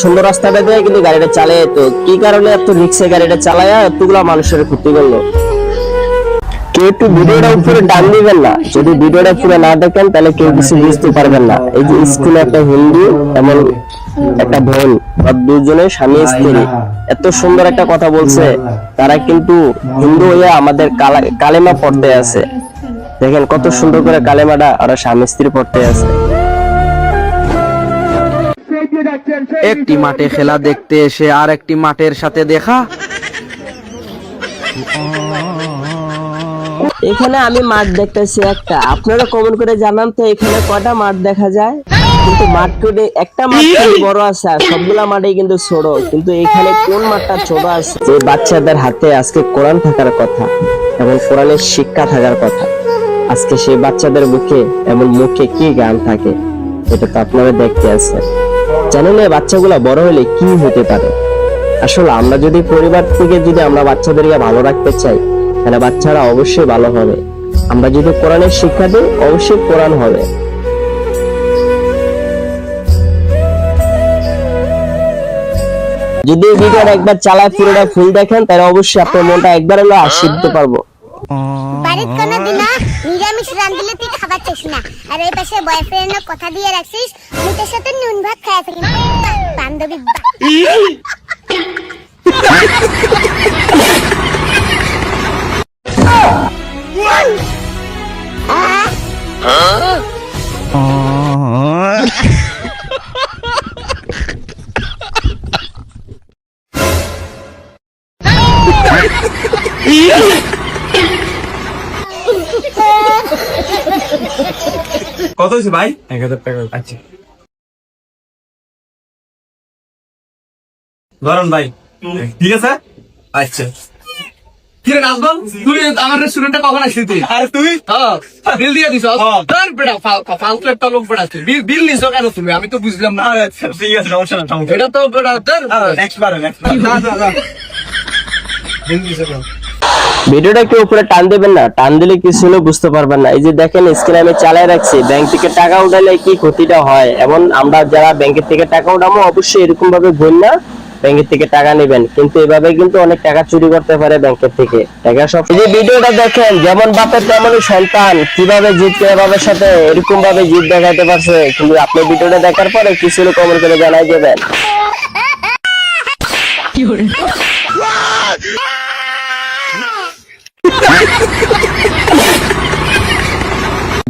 সুন্দর রাস্তাটা দিয়ে কিন্তু গাড়িটা চালায়, তো কি কারণে এত রিক্সে গাড়িটা চালায় এতগুলা মানুষের ক্ষতি করলো। কেউ একটু ভিডিওটা উপরে টান দিবেন না, যদি ভিডিওটা পুরো না দেখেন তাহলে কেউ কিছু বুঝতে পারবেন না। এই যে স্কুলে একটা হিন্দু এমন একটা বোন বা দুজনের স্বামী স্ত্রী এত সুন্দর একটা কথা বলছে, তারা কিন্তু হিন্দু হয়ে আমাদের কালেমা পড়তে আছে। দেখেন কত সুন্দর করে কালেমাটা ওরা স্বামী স্ত্রী পড়তে আছে। একটি মাঠে খেলা দেখতে এসে আর একটি মাঠের সাথে দেখা। এখানে আমি মাঠ দেখতেছি একটা, আপনারা কমেন্ট করে জানান তো এখানে কয়টা মাঠ দেখা যায়। কিন্তু মাঠ করে একটা মাঠ বড় আছে আর সবগুলা মাঠে কিন্তু ছোট, কিন্তু এখানে কোন মাঠটা ছোট আছে? যে বাচ্চাদের হাতে আজকে কোরআন থাকার কথা এবং কোরআনের শিক্ষা থাকার কথা, আজকে সেই বাচ্চাদের মুখে এবং মুখে কি গান থাকে এটা তো আপনারা দেখতে আছেন। জানেন এই বাচ্চাগুলা বড় হলে কি হতে পারে? আসলে আমরা যদি পরিবার থেকে যদি আমরা বাচ্চাদেরকে ভালো রাখতে চাই তাহলে বাচ্চারা অবশ্যই ভালো হবে। আমরা যদি কোরআনের শিক্ষা দিই অবশ্যই কোরআন হবে। যদি ভিডিওটা একবার চালায় পুরোটা ফুল দেখেন তাহলে অবশ্যই আপনার মনটা একবার হলো আশীর্বাদ দিতে পারবো। বাড়িতে কোন দিন নিরামিষ রাঁধলে তুই খাবার চাইস না, আর এই পাশে বয়ফ্রেন্ড কথা দিয়ে রাখছিস মুখের সাথে নুন ভাত খাওয়া থাকি বান্ধবী। কত হয়েছে ভাই? 1000 টাকা। আচ্ছা ধরুন ভাই, ঠিক আছে। আচ্ছা কিরে নাজবল, তুই আমার রেস্টুরেন্টে কখন আসলি তুই? আরে তুই বিল দিয়ে দিছ? ধর বেটা ফালতু একটা লোক বেটা, তুই বিল নিছ কেন তুমি? আমি তো বুঝলাম না। আচ্ছা ঠিক আছে, সমস্যা না। এটা তো বেটা ধর নেক্সট বার বিল দিছ কেন? ভিডিওটা কেউ উপরে টান দেবেন না, টান দিলে কিছু হলেও বুঝতে পারবেন না। এই যে দেখেন স্ক্রিনে আমি চালাই রাখছি, ব্যাংক থেকে টাকা উঠালে কি ক্ষতিটা হয়, এবং আমরা যারা ব্যাংকের থেকে টাকা উঠাবো অবশ্যই এরকম ভাবে ভুল না ব্যাংকের থেকে টাকা নেবেন, কিন্তু এভাবে কিন্তু অনেক টাকা চুরি করতে পারে ব্যাংকের থেকে টাকা সব। এই যে ভিডিওটা দেখেন, যেমন বাপের তেমনই সন্তান, কিভাবে জিত করে বাবার সাথে এরকম ভাবে জিত দেখাইতে পারছে। কিন্তু আপনি ভিডিওটা দেখার পরে কিছু হলেও কমেন্ট করে জানাই দেবেন।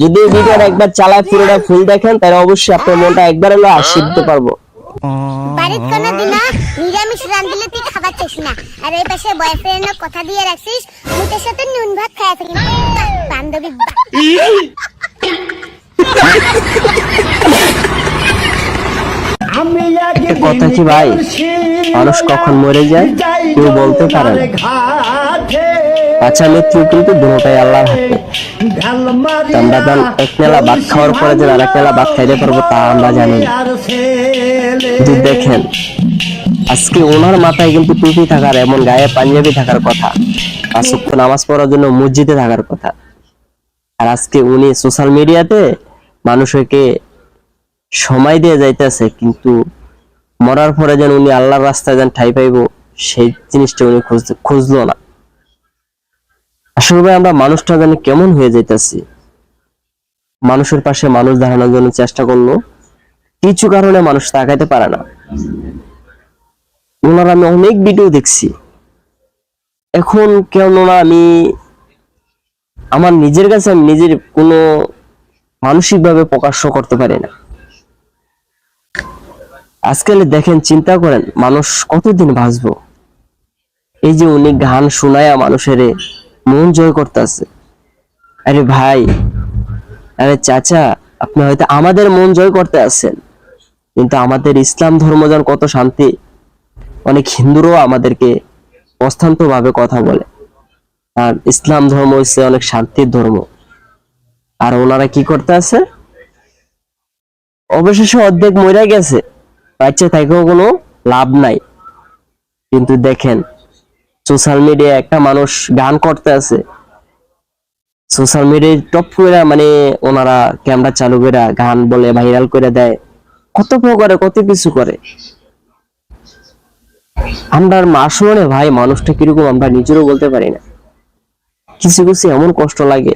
যদি ভিডিওটা একবার চালায় পুরোটা ফুল দেখেন তাহলে অবশ্যই আপনার মনটা একবার হলো আশীর্বাদ দিতে পারবো। বাড়িতে কোন দিন নিরামিষ রাঁধলে তুই খাবার চাইস না, আর এই পাশে বয়ফ্রেন্ড কথা দিয়ে রাখছিস মুখের সাথে নুন ভাত খাওয়া থাকি বান্ধবী। কথা কি ভাই, মানুষ কখন মরে যায় কেউ বলতে পারে না। আচ্ছা মৃত্যু কিন্তু দুটোটাই আল্লাহর হাতে। আমরা যখন এক নেলা ভাত খাওয়ার পরে যে আরেক নেলা ভাত খাইতে পারবো তা আমরা জানি না। দেখেন আজকে ওনার মাথায় কিন্তু টুপি থাকার, এমন গায়ে পাঞ্জাবি থাকার কথা, পাঁচ ওয়াক্ত নামাজ পড়ার জন্য মসজিদে থাকার কথা, আর আজকে উনি সোশ্যাল মিডিয়াতে মানুষকে সময় দিয়ে যাইতেছে, কিন্তু মরার পরে যেন উনি আল্লাহর রাস্তায় যেন ঠাই পাইবো সেই জিনিসটা উনি খুঁজলো না। আসলে ভাই আমরা মানুষটা যেন কেমন হয়ে যাইতেছি, মানুষের পাশে মানুষ দাঁড়ানোর জন্য চেষ্টা করলো, কিছু কারণে মানুষ তাকাইতে পারে না। ওনার আমি অনেক ভিডিও দেখছি, এখন কেননা আমি আমার নিজের কাছে আমি নিজের কোনো মানসিক ভাবে প্রকাশ্য করতে পারি না। আজকাল দেখেন, চিন্তা করেন মানুষ কতদিন বাঁচবো। এই যে উনি গান শোনায়া মানুষের মন জয় করতেছে। আরে ভাই, আরে চাচা, আপনি হয়তো আমাদের মন জয় করতে আসছেন, কিন্তু আমাদের ইসলাম ধর্ম যেন কত শান্তি। অনেক হিন্দুরাও আমাদেরকে অস্থান্ত ভাবে কথা বলে, আর ইসলাম ধর্ম হচ্ছে অনেক শান্তির ধর্ম। আর ওনারা কি করতে আছে, অবশেষে অর্ধেক মরে গেছে, বাচ্চা থেকেও কোনো লাভ নাই। কিন্তু দেখেন সোশ্যাল মিডিয়ায় একটা মানুষ গান করতে আছে, সোশ্যাল মিডিয়ায় টপ করে মানে ওনারা ক্যামেরা চালু করে গান বলে ভাইরাল করে দেয়, কত প্রকারে কত কিছু করে। আমরা আসলে ভাই মানুষটা কিরকম আমরা নিজেরও বলতে পারি না। কিছু কিছু এমন কষ্ট লাগে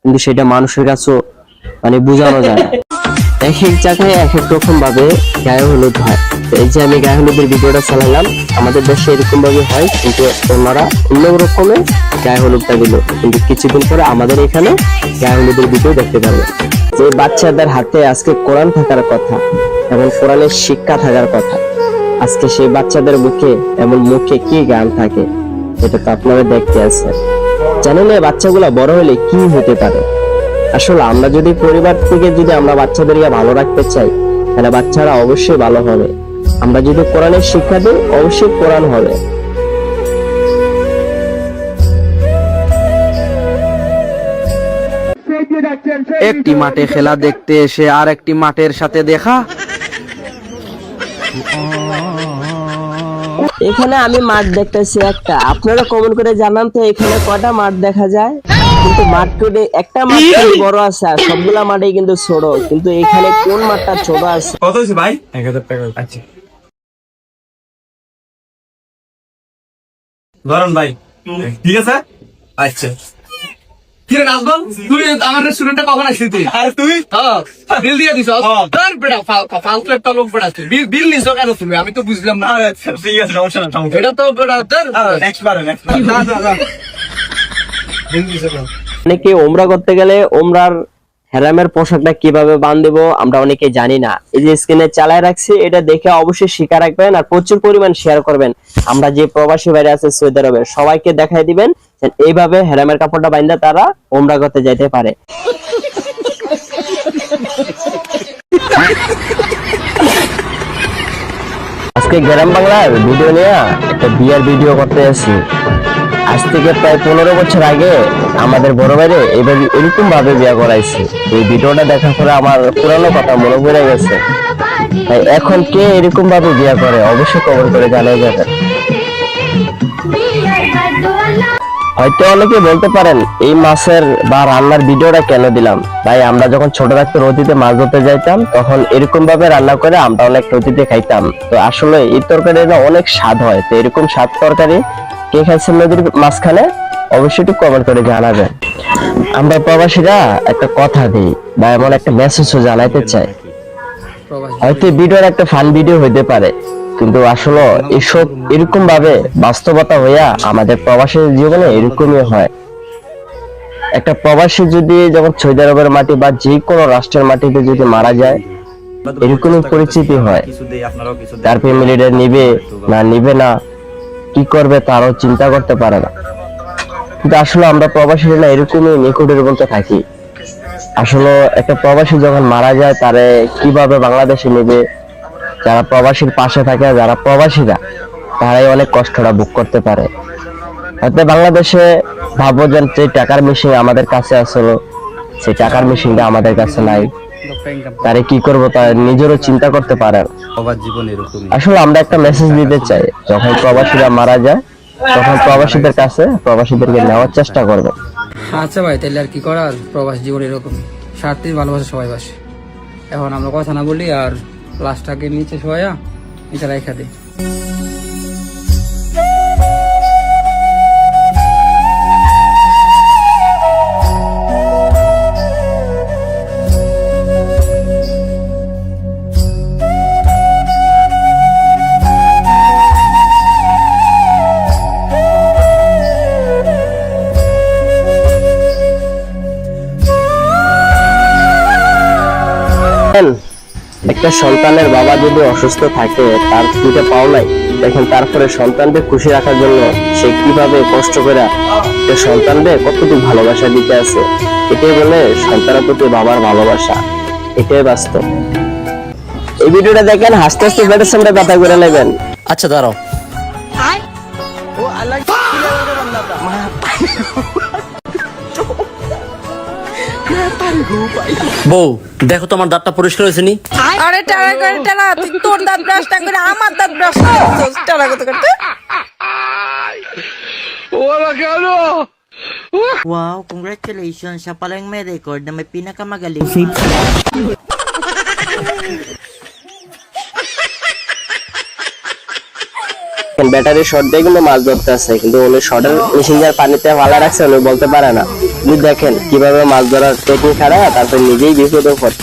কিন্তু সেটা মানুষের কাছেও মানে বোঝানো যায় না। এক এক জায়গায় এক এক রকম ভাবে গায়ে হলুদ হয়। তো এই যে আমি গায়ে হলুদের ভিডিওটা চালালাম, আমাদের দেশে এরকম ভাবে হয়, কিন্তু ওনারা অন্য রকমের গায়ে হলুদটা দিল, কিন্তু কিছুদিন পরে আমাদের এখানে গায়ে হলুদের ভিডিও দেখতে পারবে। যে বাচ্চাদের হাতে আজকে কোরআন থাকার কথা এবং কোরআনের শিক্ষা থাকার কথা, আজকে সেই বাচ্চাদের মুখে এমন মুখে কি গান থাকে এটা তো আপনারা দেখতে আছেন। জানেন এই বাচ্চাগুলা বড় হলে কি হতে পারে। আসলে আমরা যদি পরিবার থেকে যদি আমরা বাচ্চাদেরকে ভালো রাখতে চাই তাহলে বাচ্চারা অবশ্যই ভালো হবে। আমরা যদি কোরআনের শিক্ষা দিই অবশ্যই কোরআন হবে। একটি মাঠে খেলা দেখতে এসে আর একটি মাঠের সাথে দেখা। এখানে আমি মাঠ দেখতেছি একটা, আপনারা কমেন্ট করে জানান তো এখানে কটা মাঠ দেখা যায়। কিন্তু মাঠ করে একটা মাঠ বড় আছে আর সবগুলা মাঠে কিন্তু ছোট, কিন্তু এখানে কোন মাঠটা ছোট আছে? কত হয়েছে ভাই? 1000 টাকা। আচ্ছা ধরুন ভাই, ঠিক আছে। আচ্ছা কিরে নাজবল, তুই আমার রেস্টুরেন্টে কখন আসলি তুই? আরে তুই বিল দিয়ে দিছ? ধর বেটা ফালতু একটা লোক বেটা, তুই বিল নিছ কেন তুমি? আমি তো বুঝলাম না। আচ্ছা ঠিক আছে, সমস্যা না। এটা তো বেটা ধর নেক্সট বার বিল দিছ কেন? অনেকে ওমরা করতে গেলে ওমরার হেরামের পোশাকটা কিভাবে বাঁধবো আমরা অনেকে জানি না। এই যে স্ক্রিনে চালায় রাখছি, এটা দেখে অবশ্যই শিখে রাখবেন আর প্রচুর পরিমাণ শেয়ার করবেন। আমরা যে প্রবাসী বাইরে আছে সৌদি আরবে সবাইকে দেখাই দিবেন যে এইভাবে হেরামের কাপড়টা বাঁধা তারা ওমরা করতে যেতে পারে। আজকে গ্রাম বাংলার ভিডিও নিয়ে একটা বিয়ার ভিডিও করতে আসি। আজ থেকে প্রায় 15 বছর আগে আমাদের বড় ভাইরে এইভাবে এরকম ভাবে বিয়ে করাইছে। এই ভিডিওটা দেখার পরে আমার পুরানো কথা মনে পড়ে গেছে। তাই এখন কে এরকম ভাবে বিয়ে করে অবশ্যই কমেন্ট করে জানিয়ে যাবেন। হয়তো অনেকে বলতে পারেন এই মাছের বা রান্নার ভিডিওটা কেন দিলাম। ভাই আমরা যখন ছোট থাকতে নদীতে মাছ ধরতে যাইতাম তখন এরকম ভাবে রান্না করে আমরা অনেক নদীতে খাইতাম। তো আসলে এই তরকারিটা অনেক স্বাদ হয়। তো এরকম স্বাদ তরকারি কে খাইছেন নদীর মাঝখানে অবশ্যই একটু কমেন্ট করে জানাবেন। আমরা প্রবাসীরা একটা কথা দিই বা এমন একটা মেসেজও জানাইতে চাই। হয়তো ভিডিওর একটা ফান ভিডিও হইতে পারে, কিন্তু আসলে এসব এরকম ভাবে বাস্তবতা হইয়া আমাদের প্রবাসীর জীবনে এরকমই হয়। একটা প্রবাসী যদি যখন সৌদি আরবের মাটি বা যে কোনো রাষ্ট্রের মাটিতে যদি মারা যায় এরকমই পরিস্থিতি হয়। তার ফ্যামিলিটা নিবে না কি করবে তারও চিন্তা করতে পারে না। কিন্তু আসলে আমরা প্রবাসীরা এরকমই নিকটের বলতে থাকি। আসলে একটা প্রবাসী যখন মারা যায় তারে কিভাবে বাংলাদেশে নেবে, যারা প্রবাসীর পাশে থাকে যারা প্রবাসীরা তারাই অনেক কষ্টটা ভোগ করতে পারে। হয়তো বাংলাদেশে ভাবো যে টাকার মেশিন আমাদের কাছে আসলো, সেই টাকার মেশিনটা আমাদের কাছে নাই, তারে কি করবো তা নিজেরও চিন্তা করতে পারে। আসলে আমরা একটা মেসেজ দিতে চাই, যখন প্রবাসীরা মারা যায় তখন প্রবাসীদের কাছে প্রবাসীদেরকে নেওয়ার চেষ্টা করবে। আচ্ছা ভাই, তাহলে আর কি করার, প্রবাস জীবন এরকম, স্বার্থে ভালোবাসা সবাই বাসে। এখন আমরা কথা না বলি আর লাশটাকে নিচে শোয়া নিচে রাখা দিই। একটা সন্তানের বাবা যদি অসুস্থ থাকে, তার দুটো পাও নাই, দেখেন তারপরে সন্তানকে খুশি রাখার জন্য সে কিভাবে কষ্ট করে একটা সন্তানদের কতটুকু ভালোবাসা দিতে আছে। এটাই বলে সন্তানের প্রতি বাবার ভালোবাসা, এটাই বাস্তব। এই ভিডিওটা দেখেন, হাসতে হাসতে বেটার সামনে কথা করে নেবেন। আচ্ছা দাঁড়াও, বউ দেখো তোমার দাঁতটা পরিষ্কার হয়েছে নি? আরে টানা করে টানা, তুই তোর দাঁত ব্রাশ না করে আমার দাঁত ব্রাশ করছিস। টানা করতে করতে Wow, congratulations! Siya pala yung may record na may pinakamagaling. Battery short দিয়ে কিন্তু মাছ ধরতে আছে, কিন্তু উনি শর্টের মেশিন যার পানিতে ভালো রাখছে উনি বলতে পারে না। উনি দেখেন কিভাবে মাছ ধরার টেকনিক হারা, তারপর নিজেই বিপদে পড়ে।